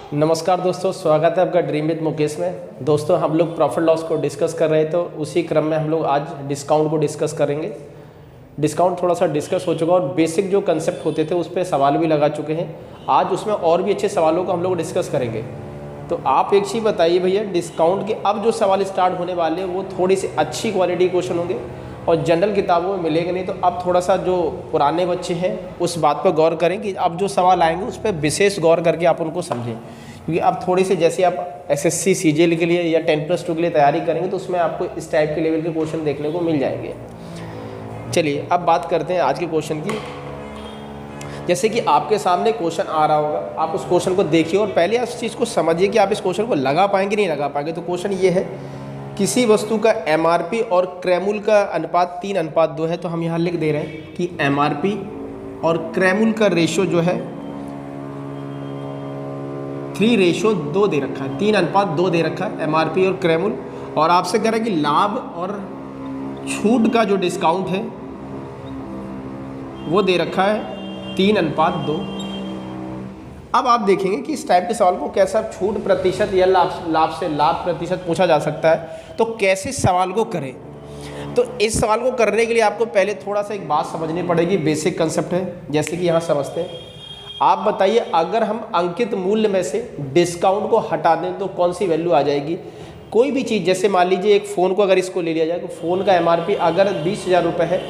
नमस्कार दोस्तों, स्वागत है आपका ड्रीम विद मुकेश में। दोस्तों, हम लोग प्रॉफिट लॉस को डिस्कस कर रहे थे, तो उसी क्रम में हम लोग आज डिस्काउंट को डिस्कस करेंगे। डिस्काउंट थोड़ा सा डिस्कस हो चुका और बेसिक जो कंसेप्ट होते थे उस पर सवाल भी लगा चुके हैं। आज उसमें और भी अच्छे सवालों को हम लोग डिस्कस करेंगे। तो आप एक चीज़ बताइए भैया, डिस्काउंट के अब जो सवाल स्टार्ट होने वाले हैं वो थोड़ी सी अच्छी क्वालिटी क्वेश्चन होंगे और जनरल किताबों में मिलेंगे नहीं। तो अब थोड़ा सा जो पुराने बच्चे हैं उस बात पर गौर करें कि अब जो सवाल आएंगे उस पर विशेष गौर करके आप उनको समझें, क्योंकि अब थोड़ी सी जैसे आप एसएससी सीजीएल के लिए या 10+2 के लिए तैयारी करेंगे तो उसमें आपको इस टाइप के लेवल के क्वेश्चन देखने को मिल जाएंगे। चलिए अब बात करते हैं आज के क्वेश्चन की। जैसे कि आपके सामने क्वेश्चन आ रहा होगा, आप उस क्वेश्चन को देखिए और पहले इस चीज़ को समझिए कि आप इस क्वेश्चन को लगा पाएंगे नहीं लगा पाएंगे। तो क्वेश्चन ये है, किसी वस्तु का एमआरपी और क्रैमुल का अनुपात 3:2 है। तो हम यहाँ लिख दे रहे हैं कि एमआरपी और क्रैमुल का रेशो जो है 3:2 दे रखा है, 3:2 दे रखा है एमआरपी और क्रैमुल। और आपसे कह रहा है कि लाभ और छूट का जो डिस्काउंट है वो दे रखा है 3:2। अब आप देखेंगे कि इस टाइप के सवाल को कैसा छूट प्रतिशत या लाभ से लाभ प्रतिशत पूछा जा सकता है। तो कैसे सवाल को करें, तो इस सवाल को करने के लिए आपको पहले थोड़ा सा एक बात समझनी पड़ेगी। बेसिक कंसेप्ट है, जैसे कि यहाँ समझते हैं। आप बताइए, अगर हम अंकित मूल्य में से डिस्काउंट को हटा दें तो कौन सी वैल्यू आ जाएगी। कोई भी चीज़, जैसे मान लीजिए एक फ़ोन को अगर इसको ले लिया जाए तो फ़ोन का एमआरपी अगर 20,000 रुपये है,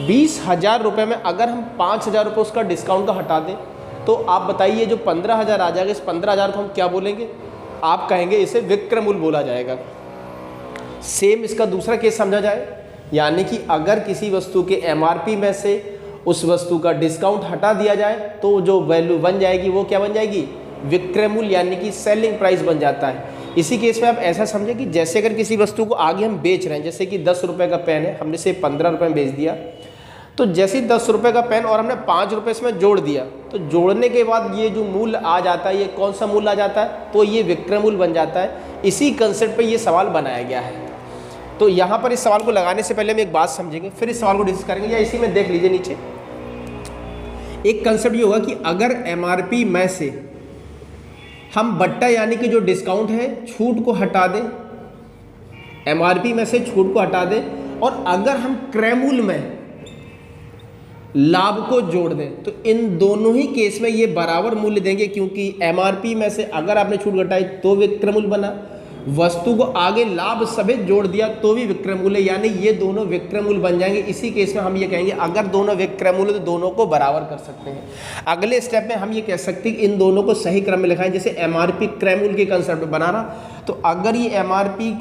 20,000 रुपये में अगर हम 5,000 रुपये उसका डिस्काउंट का हटा दें तो आप बताइए जो 15,000 आ जाएगा, इस 15,000 को हम क्या बोलेंगे। आप कहेंगे इसे विक्रय बोला जाएगा। सेम इसका दूसरा केस समझा जाए, यानी कि अगर किसी वस्तु के एमआरपी में से उस वस्तु का डिस्काउंट हटा दिया जाए तो जो वैल्यू बन जाएगी वो क्या बन जाएगी, विक्रय मूल्य, यानी कि सेलिंग प्राइस बन जाता है। इसी केस में आप ऐसा समझें कि जैसे अगर किसी वस्तु को आगे हम बेच रहे हैं, जैसे कि 10 रुपये का पेन है, हमने इसे 15 रुपये में बेच दिया। तो जैसे 10 रुपये का पेन और हमने 5 रुपये इसमें जोड़ दिया, तो जोड़ने के बाद ये जो मूल्य आ जाता है, ये कौन सा मूल्य आ जाता है, तो ये विक्रय मूल्य बन जाता है। इसी कंसेप्ट पे ये सवाल बनाया गया है। तो यहाँ पर इस सवाल को लगाने से पहले हम एक बात समझेंगे, फिर इस सवाल को डिस्कस करेंगे। या इसी में देख लीजिए नीचे एक कंसेप्ट ये होगा कि अगर एमआरपी में से हम बट्टा यानी कि जो डिस्काउंट है छूट को हटा दें, एमआरपी में से छूट को हटा दें, और अगर हम क्रैमूल में लाभ को जोड़ दें, तो इन दोनों ही केस में ये बराबर मूल्य देंगे, क्योंकि एमआरपी में से अगर आपने छूट घटाई तो विक्रय मूल्य बना, वस्तु को आगे लाभ समेत जोड़ दिया तो भी विक्रय मूल्य, यानी ये दोनों विक्रय मूल्य बन जाएंगे। इसी केस में हम ये कहेंगे अगर दोनों विक्रय मूल्य तो दोनों को बराबर कर सकते हैं। अगले स्टेप में हम ये कह सकते हैं कि इन दोनों को सही क्रम में लिखाएं, जैसे एमआरपी क्रय मूल्य के कंसेप्ट बना रहा। तो अगर ये एमआरपी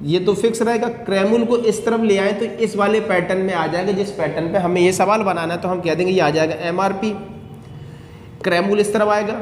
ये तो फिक्स रहेगा, क्रैमूल को इस तरफ ले आए तो इस वाले पैटर्न में आ जाएगा, जिस पैटर्न पे हमें ये सवाल बनाना है। तो हम कह देंगे ये आ जाएगा एमआरपी, क्रैमूल इस तरफ आएगा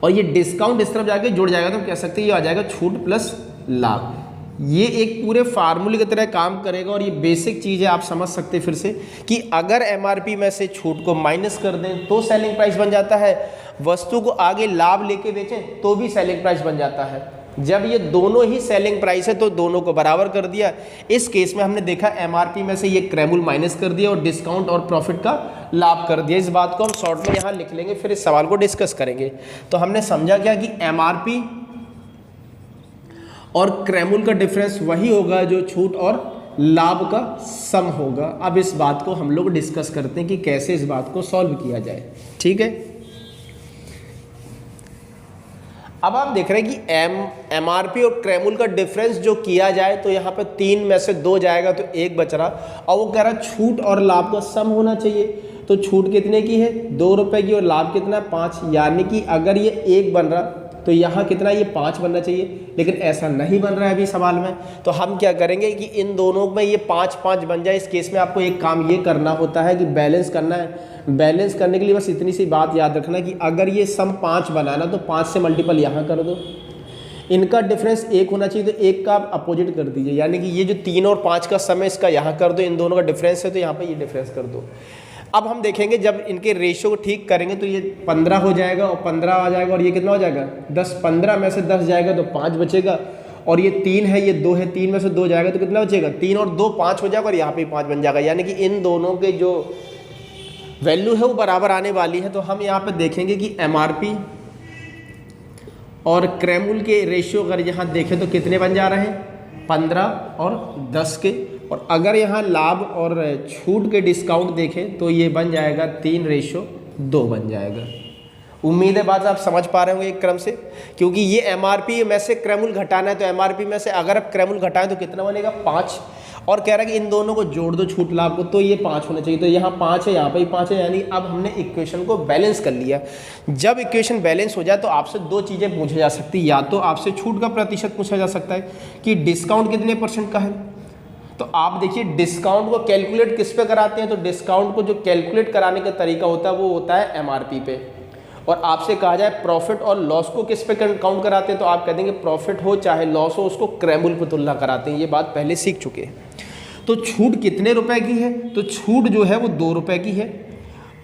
और ये डिस्काउंट इस तरफ जाके जुड़ जाएगा। तो हम कह सकते हैं ये आ जाएगा छूट प्लस लाभ। ये एक पूरे फार्मूले की तरह काम करेगा और ये बेसिक चीज़ है, आप समझ सकते हैं फिर से कि अगर एमआरपी में से छूट को माइनस कर दें तो सेलिंग प्राइस बन जाता है, वस्तु को आगे लाभ लेके बेचें तो भी सेलिंग प्राइस बन जाता है। जब ये दोनों ही सेलिंग प्राइस है तो दोनों को बराबर कर दिया। इस केस में हमने देखा एमआरपी में से ये क्रैमूल माइनस कर दिया और डिस्काउंट और प्रॉफिट का लाभ कर दिया। इस बात को हम शॉर्ट में यहाँ लिख लेंगे, फिर इस सवाल को डिस्कस करेंगे। तो हमने समझा क्या कि एमआरपी और क्रैमूल का डिफरेंस वही होगा जो छूट और लाभ का सम होगा। अब इस बात को हम लोग डिस्कस करते हैं कि कैसे इस बात को सॉल्व किया जाए। ठीक है, अब आप देख रहे हैं कि एमआरपी और क्रैमूल का डिफरेंस जो किया जाए तो यहाँ पे 3 में से 2 जाएगा तो 1 बच रहा, और वो कह रहा है छूट और लाभ का सम होना चाहिए। तो छूट कितने की है, 2 रुपये की, और लाभ कितना है 5, यानी कि अगर ये 1 बन रहा तो यहाँ कितना, ये 5 बनना चाहिए। लेकिन ऐसा नहीं बन रहा है अभी सवाल में। तो हम क्या करेंगे कि इन दोनों में ये 5-5 बन जाए। इस केस में आपको एक काम ये करना होता है कि बैलेंस करना है। बैलेंस करने के लिए बस इतनी सी बात याद रखना कि अगर ये सम 5 बनाना तो 5 से मल्टीपल यहाँ कर दो। इनका डिफरेंस 1 होना चाहिए तो 1 का आप अपोजिट कर दीजिए, यानी कि ये जो 3 और 5 का सम है इसका यहाँ कर दो। इन दोनों का डिफरेंस है तो यहाँ पे ये डिफरेंस कर दो। अब हम देखेंगे जब इनके रेशियो को ठीक करेंगे तो ये 15 हो जाएगा और 15 आ जाएगा, और ये कितना हो जाएगा 10। 15 में से 10 जाएगा तो 5 बचेगा, और ये 3 है, ये 2 है, 3 में से 2 जाएगा तो कितना बचेगा 3 और 2 5 हो जाएगा, और यहाँ पे 5 बन जाएगा। यानी कि इन दोनों के जो वैल्यू है वो बराबर आने वाली है। तो हम यहाँ पे देखेंगे कि एमआरपी और क्रैमुल के रेशियो अगर यहाँ देखें तो कितने बन जा रहे हैं, 15 और 10 के। और अगर यहाँ लाभ और छूट के डिस्काउंट देखें तो ये बन जाएगा 3:2 बन जाएगा। उम्मीद है बात आप समझ पा रहे होंगे एक क्रम से, क्योंकि ये एमआरपी में से क्रैमुल घटाना है, तो एमआरपी में से अगर आप क्रैमुल घटाएं तो कितना बनेगा, 5। और कह रहा है कि इन दोनों को जोड़ दो छूट लाभ को, तो ये 5 होना चाहिए। तो यहाँ 5 है, यहाँ पे 5 है, यानी अब हमने इक्वेशन को बैलेंस कर लिया। जब इक्वेशन बैलेंस हो जाए तो आपसे 2 चीज़ें पूछी जा सकती है, या तो आपसे छूट का प्रतिशत पूछा जा सकता है कि डिस्काउंट कितने % का है। तो आप देखिए डिस्काउंट को कैलकुलेट किस पे कराते हैं, तो डिस्काउंट को जो कैलकुलेट कराने का तरीका होता है वो होता है एमआरपी पे। और आपसे कहा जाए प्रॉफिट और लॉस को किस पे काउंट कराते हैं, तो आप कह देंगे प्रॉफिट हो चाहे लॉस हो उसको क्रैमुल पे तुलना कराते हैं। ये बात पहले सीख चुके हैं। तो छूट कितने रुपए की है, तो छूट जो है वो 2 रुपये की है।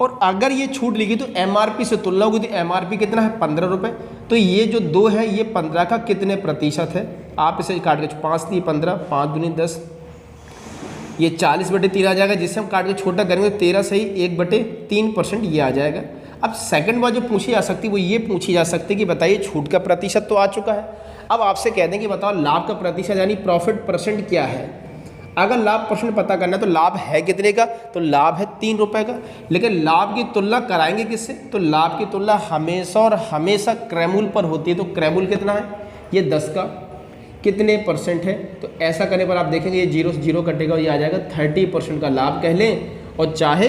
और अगर ये छूट लिखी तो एमआरपी से तुलना होगी, तो एमआरपी कितना है, 15 रुपये। तो ये जो 2 है ये 15 का कितने प्रतिशत है, आप इसे काट के 5 × 15, 5 दूनी 10, ये 40/3 आ जाएगा, जिससे हम काट के छोटा करेंगे 13 सही 1/3% ये आ जाएगा। अब सेकंड बात जो पूछी जा सकती है वो ये पूछी जा सकती है कि बताइए छूट का प्रतिशत तो आ चुका है, अब आपसे कह दें कि बताओ लाभ का प्रतिशत यानी प्रॉफिट % क्या है। अगर लाभ % पता करना है तो लाभ है कितने का, तो लाभ है 3 रुपये का। लेकिन लाभ की तुलना कराएंगे किससे, तो लाभ की तुलना हमेशा और हमेशा क्रैमुल पर होती है। तो क्रैमुल कितना है, ये 10 का कितने % है, तो ऐसा करने पर आप देखेंगे ये 0 से 0 कटेगा और ये आ जाएगा 30% का लाभ कह लें, और चाहे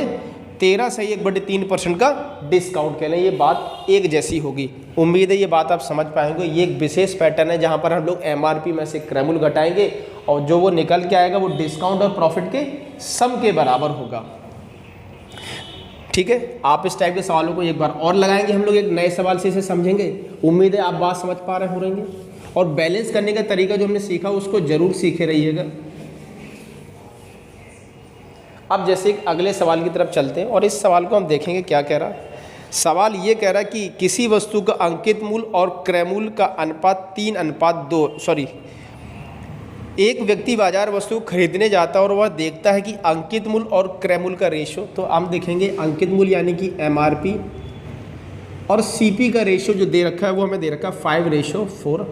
13 से 1/3% का डिस्काउंट कह लें। ये बात एक जैसी होगी। उम्मीद है ये बात आप समझ पाएंगे। ये एक विशेष पैटर्न है जहाँ पर हम लोग एमआरपी में से क्रैमुल घटाएंगे और जो वो निकल के आएगा वो डिस्काउंट और प्रॉफिट के सम के बराबर होगा। ठीक है, आप इस टाइप के सवालों को एक बार और लगाएंगे, हम लोग एक नए सवाल से इसे समझेंगे। उम्मीद है आप बात समझ पा रहे हो रहेंगे। और बैलेंस करने का तरीका जो हमने सीखा उसको जरूर सीखे रहिएगा। अब जैसे एक अगले सवाल की तरफ चलते हैं और इस सवाल को हम देखेंगे क्या कह रहा है। सवाल ये कह रहा है कि किसी वस्तु का अंकित मूल्य और क्रय का अनुपात 3:2 एक व्यक्ति बाजार वस्तु खरीदने जाता है और वह देखता है कि अंकित मूल्य और क्रय का रेशो, तो हम देखेंगे अंकित मूल्य यानी कि एमआरपी और सीपी का रेशो जो दे रखा है वो हमें दे रखा है 5:4,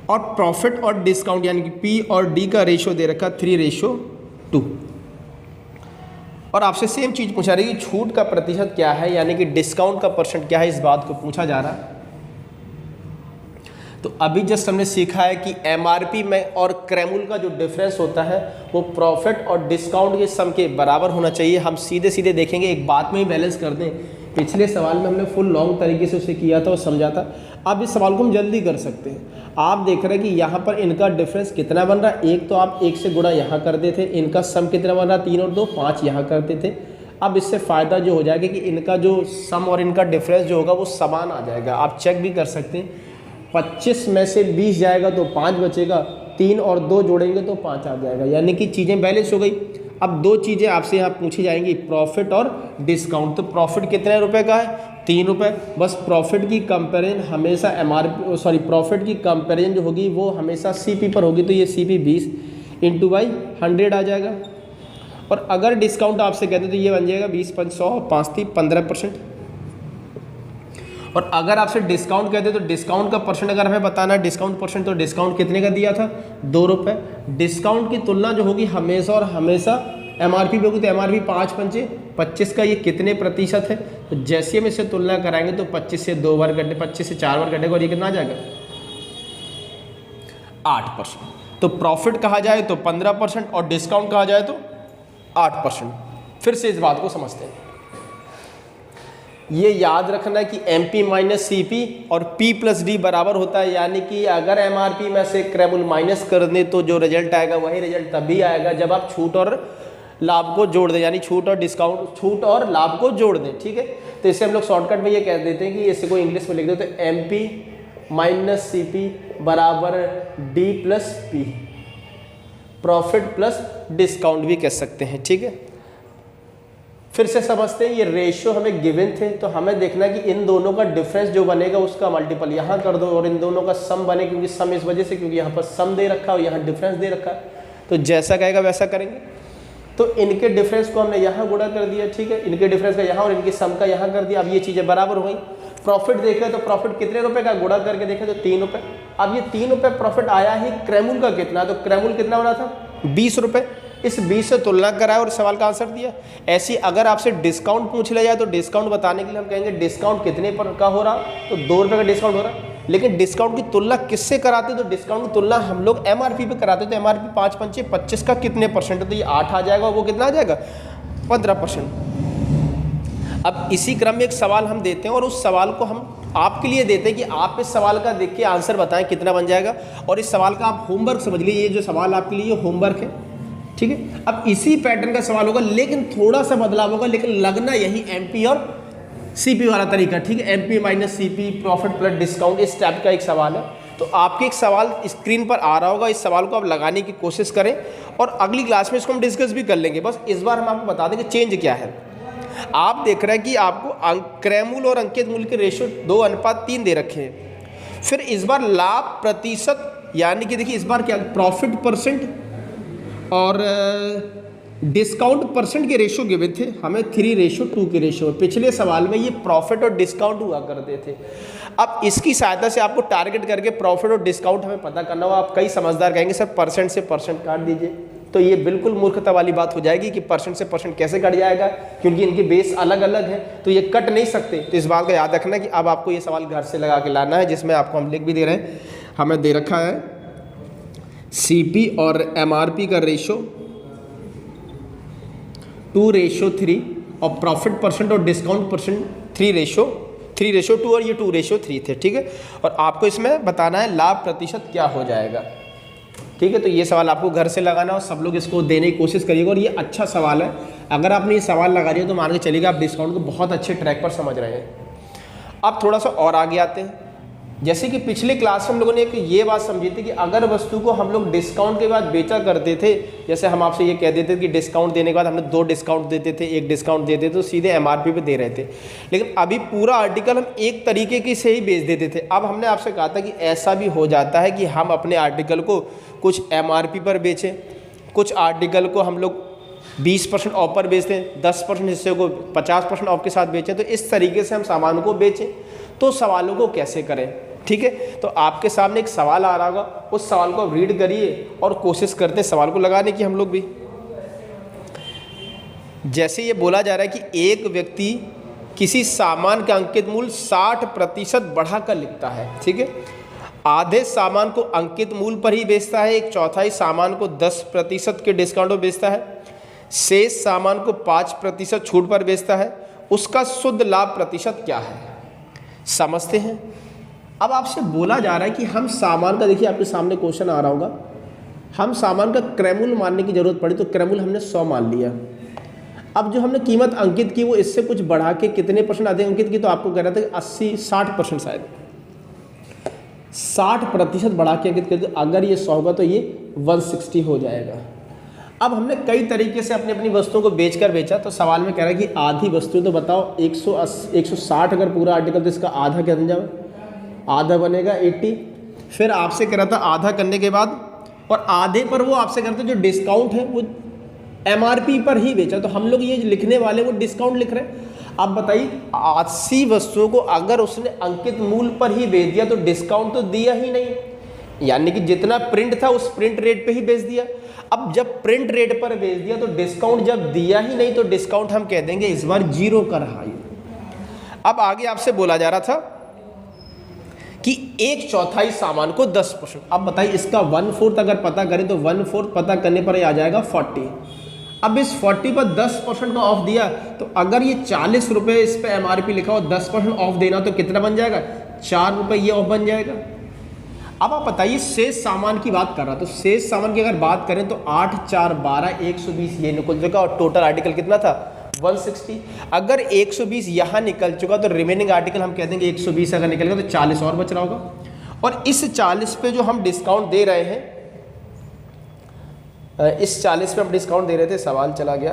और प्रॉफिट और डिस्काउंट यानी कि पी और डी का रेशो दे रखा 3:2। और आपसे सेम चीज़ पूछा रही कि छूट का प्रतिशत क्या है यानी कि डिस्काउंट का % क्या है, इस बात को पूछा जा रहा है। तो अभी जस्ट हमने सीखा है कि एमआरपी में और क्रैमुल का जो डिफरेंस होता है वो प्रॉफिट और डिस्काउंट के सम के बराबर होना चाहिए। हम सीधे सीधे देखेंगे, एक बात में ही बैलेंस कर दें। पिछले सवाल में हमने फुल लॉन्ग तरीके से उसे किया था और समझा था। अब इस सवाल को हम जल्दी कर सकते हैं। आप देख रहे हैं कि यहाँ पर इनका डिफरेंस कितना बन रहा है, एक तो आप 1 से गुणा यहाँ करते थे, इनका सम कितना बन रहा है 3 और 2 5 यहाँ करते थे। अब इससे फ़ायदा जो हो जाएगा कि इनका जो सम और इनका डिफरेंस जो होगा वो समान आ जाएगा। आप चेक भी कर सकते हैं, 25 में से 20 जाएगा तो 5 बचेगा, 3 और 2 जोड़ेंगे तो 5 आ जाएगा, यानी कि चीज़ें बैलेंस हो गई। अब 2 चीज़ें आपसे यहाँ पूछी जाएंगी, प्रॉफिट और डिस्काउंट। तो प्रॉफिट कितने रुपए का है, 3 रुपये। बस प्रॉफिट की कंपेरिजन हमेशा प्रॉफिट की कंपेरिजन जो होगी वो हमेशा सीपी पर होगी। तो ये सीपी 20 × 100 आ जाएगा। और अगर डिस्काउंट आपसे कहते तो ये बन जाएगा 20 × 100 5 × 15%। और अगर आपसे डिस्काउंट कहते तो डिस्काउंट का % अगर हमें बताना है डिस्काउंट %, तो डिस्काउंट कितने का दिया था 2 रुपये। डिस्काउंट की तुलना जो होगी हमेशा और हमेशा एमआरपी पे होगी। तो एमआरपी 5 × 5 = 25 का ये कितने % है, तो जैसे हम इससे तुलना कराएंगे तो 25 से 2 बार कटे, 25 से 4 बार कटेगा और ये कितना आ जाएगा 8%। तो प्रॉफिट कहा जाए तो 15% और डिस्काउंट कहा जाए तो 8%। फिर से इस बात को समझते हैं। ये याद रखना है कि MP - CP और P + D बराबर होता है, यानी कि अगर MRP में से क्रैमुल माइनस कर दें तो जो रिजल्ट आएगा वही रिजल्ट तभी आएगा जब आप छूट और लाभ को जोड़ दें, यानी छूट और डिस्काउंट, छूट और लाभ को जोड़ दें। ठीक है, तो इससे हम लोग शॉर्टकट में ये कह देते हैं कि इसे को इंग्लिश में लिख देते हैं MP - CP = D + P, profit plus discount भी कह सकते हैं। ठीक है, फिर से समझते हैं। ये रेशियो हमें गिवन थे, तो हमें देखना है कि इन दोनों का डिफरेंस जो बनेगा उसका मल्टीपल यहाँ कर दो और इन दोनों का सम बने, क्योंकि सम इस वजह से क्योंकि यहाँ पर सम दे रखा है और यहाँ डिफरेंस दे रखा है। तो जैसा कहेगा वैसा करेंगे। तो इनके डिफरेंस को हमने यहाँ गुणा कर दिया, ठीक है, इनके डिफरेंस का यहाँ और इनकी सम का यहाँ कर दिया। अब ये चीज़ें बराबर हो गई। प्रॉफिट देखें तो प्रॉफिट कितने रुपए का, गुणा करके देखें तो 3 रुपए। अब ये 3 रुपए प्रॉफिट आया ही, क्रेमुल का कितना, तो क्रेमुल कितना बना था 20 रुपए। इस 20 से तुलना कराया और सवाल का आंसर दिया। ऐसी अगर आपसे डिस्काउंट पूछ लिया जाए तो डिस्काउंट बताने के लिए हम कहेंगे डिस्काउंट कितने पर का हो रहा, तो 2 रुपये का डिस्काउंट हो रहा। लेकिन डिस्काउंट की तुलना किससे कराते, तो डिस्काउंट की तुलना हम लोग MRP पे कराते, तो MRP 5 पंचे 25 का कितने परसेंट है, तो ये 8 आ जाएगा, वो कितना आ जाएगा 15%। अब इसी क्रम में एक सवाल हम देते हैं और उस सवाल को हम आपके लिए देते हैं कि आप इस सवाल का देख के आंसर बताएं कितना बन जाएगा। और इस सवाल का आप होमवर्क समझ लीजिए, ये जो सवाल आपके लिए होमवर्क है, ठीक है। अब इसी पैटर्न का सवाल होगा लेकिन थोड़ा सा बदलाव होगा, लेकिन लगना यही MP और CP वाला तरीका, ठीक है। MP minus CP, profit plus discount, इस टाइप का एक सवाल है। तो आपके एक सवाल स्क्रीन पर आ रहा होगा, इस सवाल को आप लगाने की कोशिश करें और अगली क्लास में इसको हम डिस्कस भी कर लेंगे। बस इस बार हम आपको बता दें कि चेंज क्या है। आप देख रहे हैं कि आपको क्रयमूल्य और अंकित मूल्य के रेशियो 2:3 दे रखे हैं। फिर इस बार लाभ प्रतिशत, यानी कि देखिए इस बार क्या, प्रॉफिट परसेंट और डिस्काउंट परसेंट के रेशियो गिवन थे हमें 3:2 के रेशियो। पिछले सवाल में ये प्रॉफिट और डिस्काउंट हुआ करते थे। अब इसकी सहायता से आपको टारगेट करके प्रॉफिट और डिस्काउंट हमें पता करना होगा। आप कई समझदार कहेंगे सर परसेंट से परसेंट काट दीजिए, तो ये बिल्कुल मूर्खता वाली बात हो जाएगी कि परसेंट से परसेंट कैसे कट जाएगा, क्योंकि इनके बेस अलग अलग है, तो ये कट नहीं सकते। तो इस बात का याद रखना कि अब आपको ये सवाल घर से लगा के लाना है, जिसमें आपको हम लिख भी दे रहे हैं। हमें दे रखा है CP और MRP का रेशो 2:3 और प्रॉफिट परसेंट और डिस्काउंट परसेंट 3:2 और ये 2:3 थे, ठीक है। और आपको इसमें बताना है लाभ प्रतिशत क्या हो जाएगा, ठीक है। तो ये सवाल आपको घर से लगाना और सब लोग इसको देने की कोशिश करिएगा। और ये अच्छा सवाल है, अगर आपने ये सवाल लगा दिया तो मान के चलिएगा आप डिस्काउंट को बहुत अच्छे ट्रैक पर समझ रहे हैं। अब थोड़ा सा और आगे आते हैं। जैसे कि पिछले क्लास में हम लोगों ने एक ये बात समझी थी कि अगर वस्तु को हम लोग डिस्काउंट के बाद बेचा करते थे, जैसे हम आपसे ये कह देते थे कि डिस्काउंट देने के बाद हमने 2 डिस्काउंट देते थे, 1 डिस्काउंट देते थे, तो सीधे MRP पे दे रहे थे। लेकिन अभी पूरा आर्टिकल हम एक तरीके की से ही बेच देते थे। अब हमने आपसे कहा था कि ऐसा भी हो जाता है कि हम अपने आर्टिकल को कुछ MRP पर बेचें, कुछ आर्टिकल को हम लोग 20% ऑफ पर बेचते हैं, 10% हिस्से को 50% ऑफ के साथ बेचें। तो इस तरीके से हम सामानों को बेचें। तो सवालों को कैसे करें, ठीक है। तो आपके सामने एक सवाल आ रहा होगा, उस सवाल को आप रीड करिए और कोशिश करते हैं सवाल को लगाने की हम लोग भी। जैसे ये बोला जा रहा है कि एक व्यक्ति किसी सामान का अंकित मूल्य 60% बढ़ाकर लिखता है, ठीक है। आधे सामान को अंकित मूल्य पर ही बेचता है, 1/4 सामान को 10% के डिस्काउंट पर बेचता है, शेष सामान को 5% छूट पर बेचता है। उसका शुद्ध लाभ प्रतिशत क्या है, समझते हैं। अब आपसे बोला जा रहा है कि हम सामान का, देखिए आपके सामने क्वेश्चन आ रहा होगा, हम सामान का क्रयमूल्य मानने की जरूरत पड़ी तो क्रयमूल्य हमने 100 मान लिया। अब जो हमने कीमत अंकित की वो इससे कुछ बढ़ा के कितने परसेंट अधिक अंकित की, तो आपको कह रहा था कि 80-60% शायद 60% बढ़ा के अंकित कर दो। अगर ये 100 होगा तो ये 160 हो जाएगा। अब हमने कई तरीके से अपनी अपनी वस्तुओं को बेचकर बेचा, तो सवाल में कह रहा है कि आधी वस्तु, तो बताओ 160 अगर पूरा आर्टिकल तो इसका आधा क्या बन जाएगा, आधा बनेगा 80। फिर आपसे कह रहा था आधा करने के बाद, और आधे पर वो आपसे करते जो डिस्काउंट है वो MRP पर ही बेचा, तो हम लोग ये लिखने वाले वो डिस्काउंट लिख रहे हैं। अब बताइए 80 वस्तुओं को अगर उसने अंकित मूल्य पर ही बेच दिया तो डिस्काउंट तो दिया ही नहीं, यानी कि जितना प्रिंट था उस प्रिंट रेट पे ही बेच दिया। अब जब प्रिंट रेट पर बेच दिया तो डिस्काउंट जब दिया ही नहीं तो डिस्काउंट हम कह देंगे इस बार 0 का रहा है। अब आगे आपसे बोला जा रहा था कि 1/4 सामान को 10%। अब बताइए इसका 1/4 अगर पता करें तो 1/4 पता करने पर ही आ जाएगा 40। अब इस 40 पर 10% का ऑफ दिया, तो अगर ये 40 रुपये इस पर MRP लिखा हो, 10% ऑफ देना तो कितना बन जाएगा, 4 रुपये ये ऑफ बन जाएगा। अब आप बताइए शेष सामान की बात कर रहा, तो शेष सामान की अगर बात करें तो 8 4 12 120 ये निकल चुका और टोटल आर्टिकल कितना था 160। अगर 120 यहाँ निकल चुका तो रिमेनिंग आर्टिकल हम कह देंगे 120 अगर निकल गया तो 40 और बच रहा होगा। और इस 40 पे जो हम डिस्काउंट दे रहे हैं, इस 40 पे हम डिस्काउंट दे रहे थे, सवाल चला गया,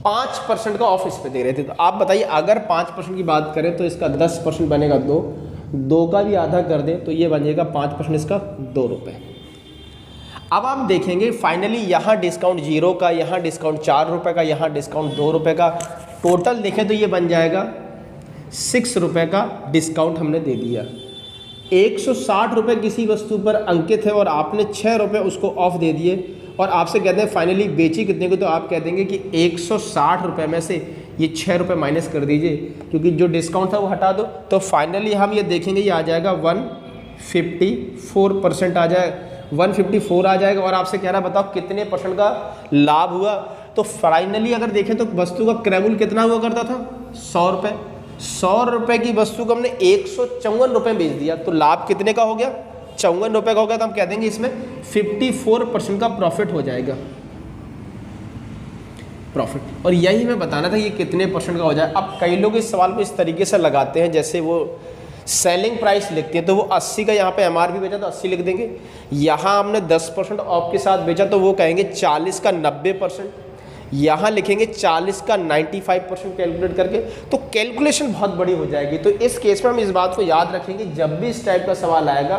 5% का ऑफ इस पे दे रहे थे। तो आप बताइए अगर 5% की बात करें तो इसका 10% बनेगा 2 का भी आधा कर दें तो ये बनेगा 5% इसका 2 रुपये। अब आप देखेंगे फाइनली यहाँ डिस्काउंट 0 का, यहाँ डिस्काउंट 4 रुपये का, यहाँ डिस्काउंट 2 रुपये का, टोटल देखें तो ये बन जाएगा 6 रुपये का डिस्काउंट हमने दे दिया। 160 रुपये किसी वस्तु पर अंकित है और आपने 6 रुपये उसको ऑफ दे दिए और आपसे कहते हैं फाइनली बेची कितने को, तो आप कह देंगे कि 160 रुपये में से ये 6 रुपये माइनस कर दीजिए क्योंकि जो डिस्काउंट था वो हटा दो। तो फाइनली हम ये देखेंगे ये आ जाएगा 154% आ जाएगा, 154 आ जाएगा। और आपसे कह रहा बताओ कितने परसेंट का लाभ हुआ। तो फाइनली अगर देखें तो वस्तु का क्रय मूल्य कितना हुआ करता था 100 रुपये। 100 रुपये की वस्तु को हमने 154 रुपये बेच दिया तो लाभ कितने का हो गया 54 रुपये का हो गया। तो हम कह देंगे इसमें 54% का प्रॉफिट हो जाएगा, प्रॉफिट। और यही मैं बताना था ये कितने परसेंट का हो जाए। अब कई लोग इस सवाल को इस तरीके से लगाते हैं जैसे वो सेलिंग प्राइस लिखते हैं तो वो 80 का यहाँ पे एमआरपी बेचा तो 80 लिख देंगे, यहाँ हमने 10% ऑफ के साथ बेचा तो वो कहेंगे 40 का 90%, यहाँ लिखेंगे 40 का 95% कैलकुलेट करके। तो कैलकुलेशन बहुत बड़ी हो जाएगी। तो इस केस में हम इस बात को याद रखेंगे जब भी इस टाइप का सवाल आएगा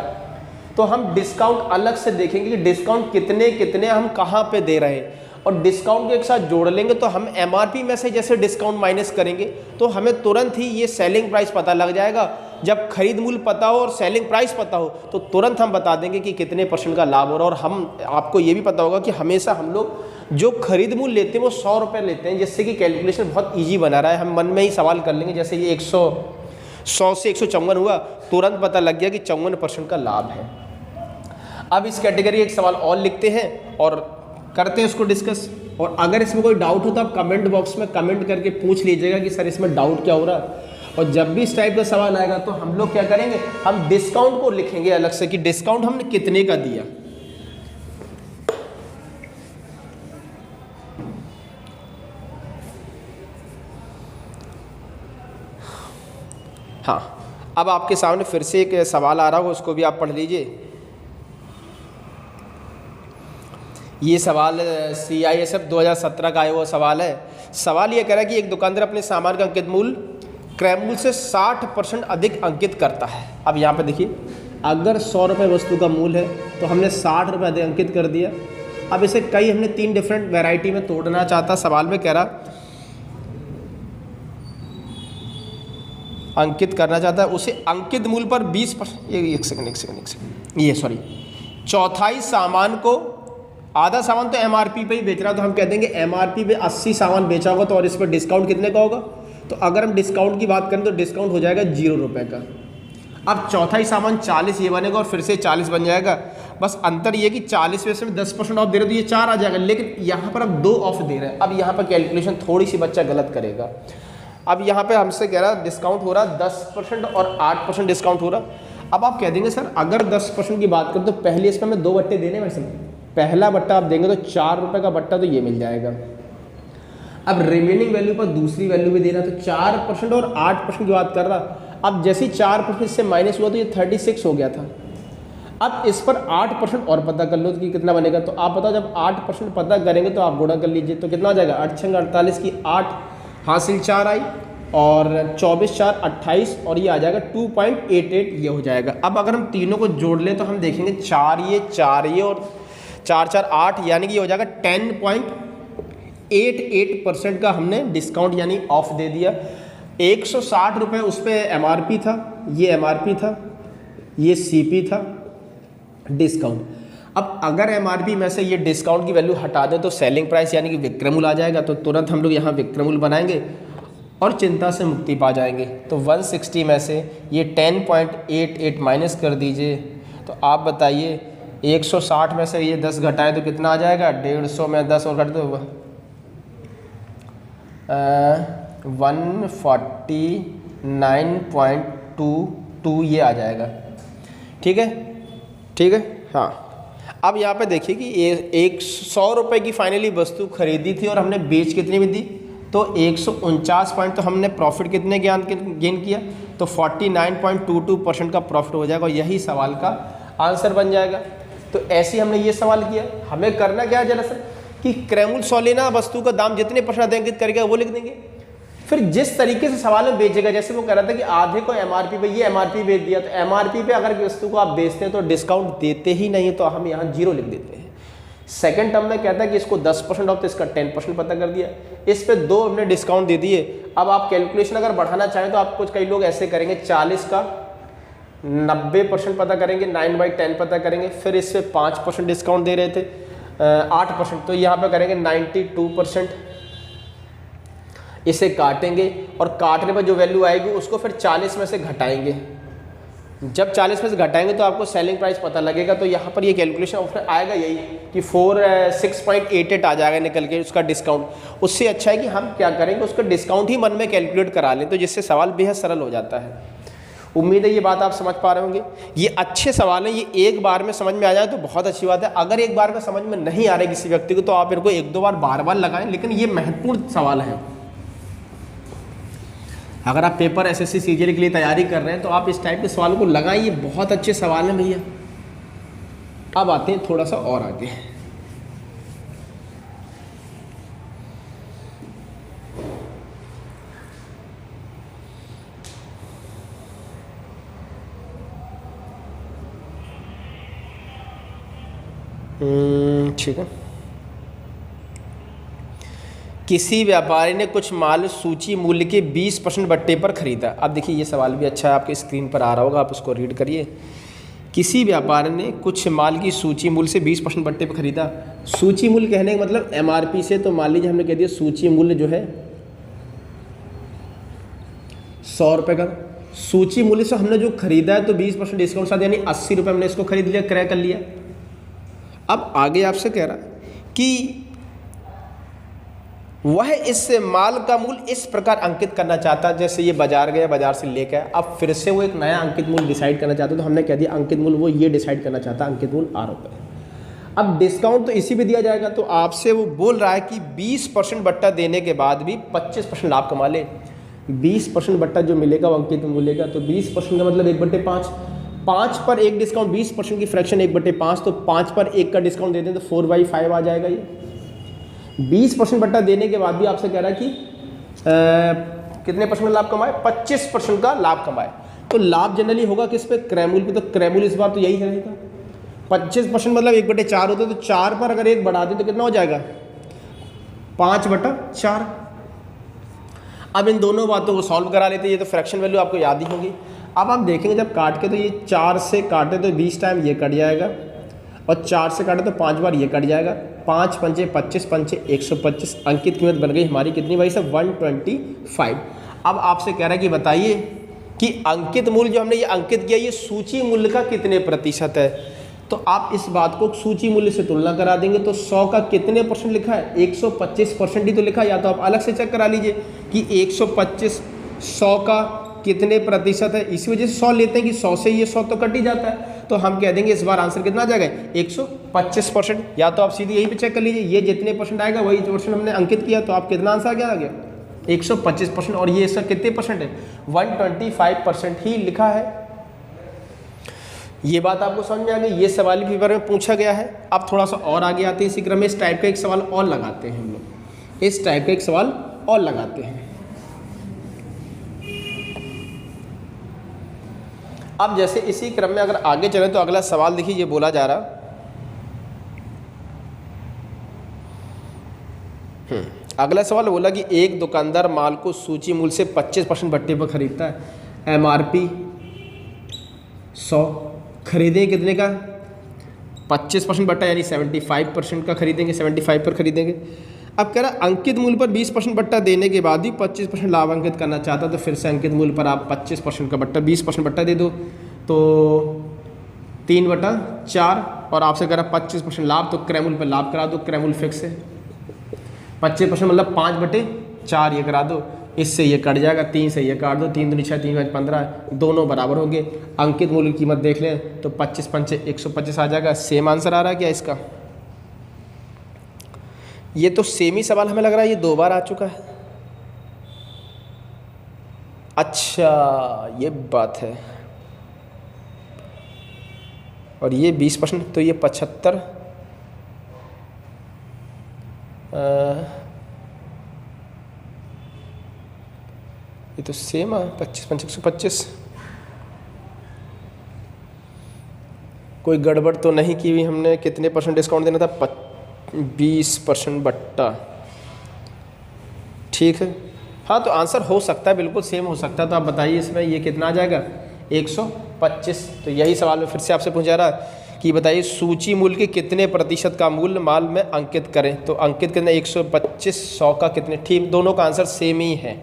तो हम डिस्काउंट अलग से देखेंगे कि डिस्काउंट कितने कितने हम कहाँ पे दे रहे हैं और डिस्काउंट को एक साथ जोड़ लेंगे तो हम एमआरपी में से जैसे डिस्काउंट माइनस करेंगे तो हमें तुरंत ही ये सेलिंग प्राइस पता लग जाएगा। जब खरीद मूल्य पता हो और सेलिंग प्राइस पता हो तो तुरंत हम बता देंगे कि कितने परसेंट का लाभ हो रहा है। और हम आपको ये भी पता होगा कि हमेशा हम लोग जो खरीद मूल्य लेते हैं वो 100 रुपये लेते हैं, जिससे कि कैलकुलेशन बहुत ईजी बना रहा है। हम मन में ही सवाल कर लेंगे जैसे ये 100 से 154 हुआ, तुरंत पता लग गया कि 54% का लाभ है। अब इस कैटेगरी एक सवाल और लिखते हैं और करते हैं उसको डिस्कस। और अगर इसमें कोई डाउट हो तो आप कमेंट बॉक्स में कमेंट करके पूछ लीजिएगा कि सर इसमें डाउट क्या हो रहा है। और जब भी इस टाइप का सवाल आएगा तो हम लोग क्या करेंगे, हम डिस्काउंट को लिखेंगे अलग से कि डिस्काउंट हमने कितने का दिया। हाँ, अब आपके सामने फिर से एक सवाल आ रहा होगा, उसको भी आप पढ़ लीजिए। ये सवाल CISF 2017 का आया हुआ सवाल है। सवाल ये कह रहा है कि एक दुकानदार अपने सामान का अंकित मूल्य क्रय मूल्य से 60% अधिक अंकित करता है। अब यहाँ पे देखिए, अगर 100 रुपये वस्तु का मूल्य है तो हमने 60 रुपये अधिक अंकित कर दिया। अब इसे कई हमने 3 डिफरेंट वैरायटी में तोड़ना चाहता। सवाल में कह रहा अंकित करना चाहता है, उसे अंकित मूल्य पर 20%, एक सेकंड, ये सॉरी, चौथाई सामान को, आधा सामान तो MRP पे ही बेच रहा है तो हम कह देंगे MRP पे 80 सामान बेचा होगा तो और इस पर डिस्काउंट कितने का होगा। तो अगर हम डिस्काउंट की बात करें तो डिस्काउंट हो जाएगा 0 रुपये का। अब चौथाई सामान 40 ये बनेगा और फिर से 40 बन जाएगा। बस अंतर ये कि 40 में से 10% ऑफ दे रहे तो ये 4 आ जाएगा, लेकिन यहाँ पर अब 2 ऑफ दे रहे हैं। अब यहाँ पर कैलकुलेशन थोड़ी सी बच्चा गलत करेगा। अब यहाँ पे हमसे कह रहा है डिस्काउंट हो रहा 10% और 8% डिस्काउंट हो रहा। अब आप कह देंगे सर अगर 10% की बात करें तो पहले इसमें हमें 2 बट्टे देने वैसे, पहला बट्टा आप देंगे तो 4 रुपये का बट्टा तो ये मिल जाएगा। अब रिमेनिंग वैल्यू पर दूसरी वैल्यू भी देना, तो 4% और 8% की बात कर रहा। अब जैसे ही 4% से माइनस हुआ तो ये 36 हो गया था। अब इस पर 8% और पता कर लो कि कितना बनेगा। तो आप बताओ जब 8% पता करेंगे तो आप गुणा कर लीजिए तो कितना हो जाएगा, 8 छंग 48 की 8 हासिल 4 आई और 24 4 28 और ये आ जाएगा 2.88 ये हो जाएगा। अब अगर हम तीनों को जोड़ लें तो हम देखेंगे 4 ये और 4 4 8 यानी कि ये हो जाएगा 10.88% का हमने डिस्काउंट यानी ऑफ दे दिया। 160 रुपये उस पर MRP था, ये MRP था, ये CP था, डिस्काउंट। अब अगर MRP में से ये डिस्काउंट की वैल्यू हटा दें तो सेलिंग प्राइस यानी कि विक्रय मूल्य आ जाएगा। तो तुरंत हम लोग यहाँ विक्रय मूल्य बनाएंगे और चिंता से मुक्ति पा जाएंगे। तो 160 में से ये 10.88 माइनस कर दीजिए। तो आप बताइए 160 में से ये 10 घटाएं तो कितना आ जाएगा, 150 में 10 और घट दो 149.22 ये आ जाएगा। ठीक है, ठीक है। हाँ, अब यहाँ पे देखिए कि ये 100 रुपये की फाइनली वस्तु खरीदी थी और हमने बेच कितनी में दी, तो 149 पॉइंट, तो हमने प्रॉफिट कितने गेन किया, तो 49.22% का प्रॉफिट हो जाएगा और यही सवाल का आंसर बन जाएगा। तो ऐसे हमने ये सवाल किया। हमें करना क्या है जरा सर कि क्रय मूल्य 100 लेना, वस्तु का दाम जितने % अंकित करेगा वो लिख देंगे। फिर जिस तरीके से सवाल में बेचेगा, जैसे वो कह रहा था कि आधे को MRP पे, ये MRP बेच दिया, तो MRP पे अगर वस्तु को आप बेचते हैं तो डिस्काउंट देते ही नहीं, तो हम यहाँ 0 लिख देते हैं। सेकंड टर्म में कहता है कि इसको 10% ऑफ, तो इसका 10% पता कर दिया। इस पे 2 हमने डिस्काउंट दे दिए। अब आप कैलकुलेशन अगर बढ़ाना चाहें तो आप कुछ कई लोग ऐसे करेंगे, 40 का 90% पता करेंगे, 9/10 पता करेंगे, फिर इससे 5% डिस्काउंट दे रहे थे 8%, तो यहाँ पे करेंगे 92%। इसे काटेंगे और काटने पर जो वैल्यू आएगी उसको फिर 40 में से घटाएंगे। जब 40 में से घटाएंगे तो आपको सेलिंग प्राइस पता लगेगा। तो यहाँ पर ये कैलकुलेशन ऑप्शन आएगा यही कि 6.88 आ जाएगा निकल के उसका डिस्काउंट। उससे अच्छा है कि हम क्या करेंगे, उसका डिस्काउंट ही मन में कैलकुलेट करा लें, तो जिससे सवाल बेहद सरल हो जाता है। उम्मीद है ये बात आप समझ पा रहे होंगे। ये अच्छे सवाल हैं, ये एक बार में समझ में आ जाए तो बहुत अच्छी बात है। अगर एक बार में समझ में नहीं आ रहा है किसी व्यक्ति को तो आप इनको 1-2 बार बार लगाएं, लेकिन ये महत्वपूर्ण सवाल है। अगर आप पेपर एसएससी सीजीएल के लिए तैयारी कर रहे हैं तो आप इस टाइप के सवालों को लगाएं, ये बहुत अच्छे सवाल हैं भैया। अब आते हैं थोड़ा सा और आगे। ठीक है। किसी व्यापारी ने कुछ माल सूची मूल्य के 20% बट्टे पर खरीदा। अब देखिए ये सवाल भी अच्छा है, आपके स्क्रीन पर आ रहा होगा, आप उसको रीड करिए। किसी व्यापारी ने कुछ माल की सूची मूल्य से 20% बट्टे पर खरीदा। सूची मूल्य कहने का मतलब एमआरपी से, तो मान लीजिए हमने कह दिया सूची मूल्य जो है 100 रुपये का। सूची मूल्य से हमने जो खरीदा है तो 20% डिस्काउंट साथ यानी 80 रुपये हमने इसको खरीद लिया, क्रय कर लिया। अब आगे आपसे कह रहा कि वह इस माल का मूल्य इस प्रकार अंकित करना चाहता है, जैसे ये बाजार गया, बाजार से लेकर आया, अब फिर से वो एक नया अंकित मूल्य डिसाइड करना चाहता है। तो हमने कह दिया अंकित मूल्य वो ये डिसाइड करना चाहता है, अंकित मूल्य 8 रुपये। अब डिस्काउंट तो इसी पे दिया जाएगा, तो आपसे वो बोल रहा है कि 20% बट्टा देने के बाद भी 25% लाभ कमा ले। 20% बट्टा जो मिलेगा वो अंकित मूल्य का, तो 20% का मतलब 1/5, 5 पर 1 डिस्काउंट, 20% की फ्रैक्शन 1/5, तो 5 पर 1 का डिस्काउंट दे दें तो 4/5 आ जाएगा। ये 20% बट्टा देने के बाद भी आपसे कह रहा है कि कितने परसेंट लाभ कमाए, 25% का लाभ कमाए। तो लाभ जनरली होगा किस पे, क्रय मूल्य पे, तो क्रय मूल्य इस बार तो यही रहेगा। 25% मतलब 1/4 होता है, तो 4 पर अगर 1 बढ़ा दें तो कितना हो जाएगा, 5/4। अब इन दोनों बातों को सॉल्व करा लेते हैं। ये तो फ्रैक्शन वैल्यू आपको याद ही होगी। अब आप देखेंगे जब काट के, तो ये 4 से काटे तो 20 टाइम ये कट जाएगा, और 4 से काटे तो 5 बार ये कट जाएगा। 5 पंचे 25, पंचे 125। अंकित कीमत बन गई हमारी कितनी भाई साहब, 125। अब आपसे कह रहा है कि बताइए कि अंकित मूल्य जो हमने ये अंकित किया ये सूची मूल्य का कितने प्रतिशत है। तो आप इस बात को सूची मूल्य से तुलना करा देंगे, तो 100 का कितने परसेंट लिखा है, 125% ही तो लिखा है। या तो आप अलग से चेक करा लीजिए कि 125 100 का कितने प्रतिशत है, इसी वजह से 100 लेते हैं कि 100 से ये 100 तो कट ही जाता है। तो हम कह देंगे इस बार आंसर कितना आ जाएगा, 125%। या तो आप सीधे यहीं पे चेक कर लीजिए, ये जितने परसेंट आएगा वही परसेंट हमने अंकित किया, तो आप कितना आंसर आ गया 125%। और ये इसका कितने परसेंट है, 125% ही लिखा है। ये बात आपको समझ में आ गई। ये सवाल भी पेपर में पूछा गया है। अब थोड़ा सा और आगे आते हैं, इसी क्रम में इस टाइप का एक सवाल और लगाते हैं हम लोग, इस टाइप का एक सवाल और लगाते हैं। अब जैसे इसी क्रम में अगर आगे चलें तो अगला सवाल देखिए, ये बोला जा रहा अगला सवाल बोला कि एक दुकानदार माल को सूची मूल्य से 25% बट्टे पर खरीदता है। एमआरपी 100, खरीदें कितने का, 25% बट्टा यानी 75% का खरीदेंगे, 75 पर खरीदेंगे। अब कह रहा अंकित मूल्य पर 20% बट्टा देने के बाद भी 25% लाभ अंकित करना चाहता, तो फिर से अंकित मूल्य पर आप 25% का बट्टा 20% बट्टा दे दो, तो 3/4। और आपसे कह रहा 25% लाभ, तो क्रय मूल्य पर लाभ करा दो, क्रय मूल्य फिक्स है। 25% मतलब 5/4 ये करा दो, इससे ये कट जाएगा, 3 से ये काट दो, 3 दूनी 6, 3 5 15, दोनों बराबर होंगे। अंकित मूल्य की कीमत देख लें तो 25 पंचे 125 आ जाएगा। सेम आंसर आ रहा है क्या इसका, ये तो सेम ही सवाल हमें लग रहा है, ये 2 बार आ चुका है। अच्छा ये बात है, और ये 20%, तो ये 75, ये तो सेम है, 25 पंच 125। कोई गड़बड़ तो नहीं की हुई हमने, कितने परसेंट डिस्काउंट देना था, 20% बट्टा, ठीक है। हाँ तो आंसर हो सकता है, बिल्कुल सेम हो सकता है। तो आप बताइए इसमें ये कितना आ जाएगा, 125। तो यही सवाल में फिर से आपसे पूछा जा रहा है कि बताइए सूची मूल्य के कितने प्रतिशत का मूल्य माल में अंकित करें। तो अंकित कितने, 125, 100 का कितने, ठीक, दोनों का आंसर सेम ही है।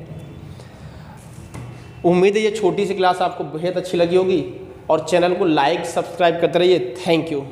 उम्मीद है ये छोटी सी क्लास आपको बेहद अच्छी लगी होगी और चैनल को लाइक सब्सक्राइब करते रहिए। Thank you.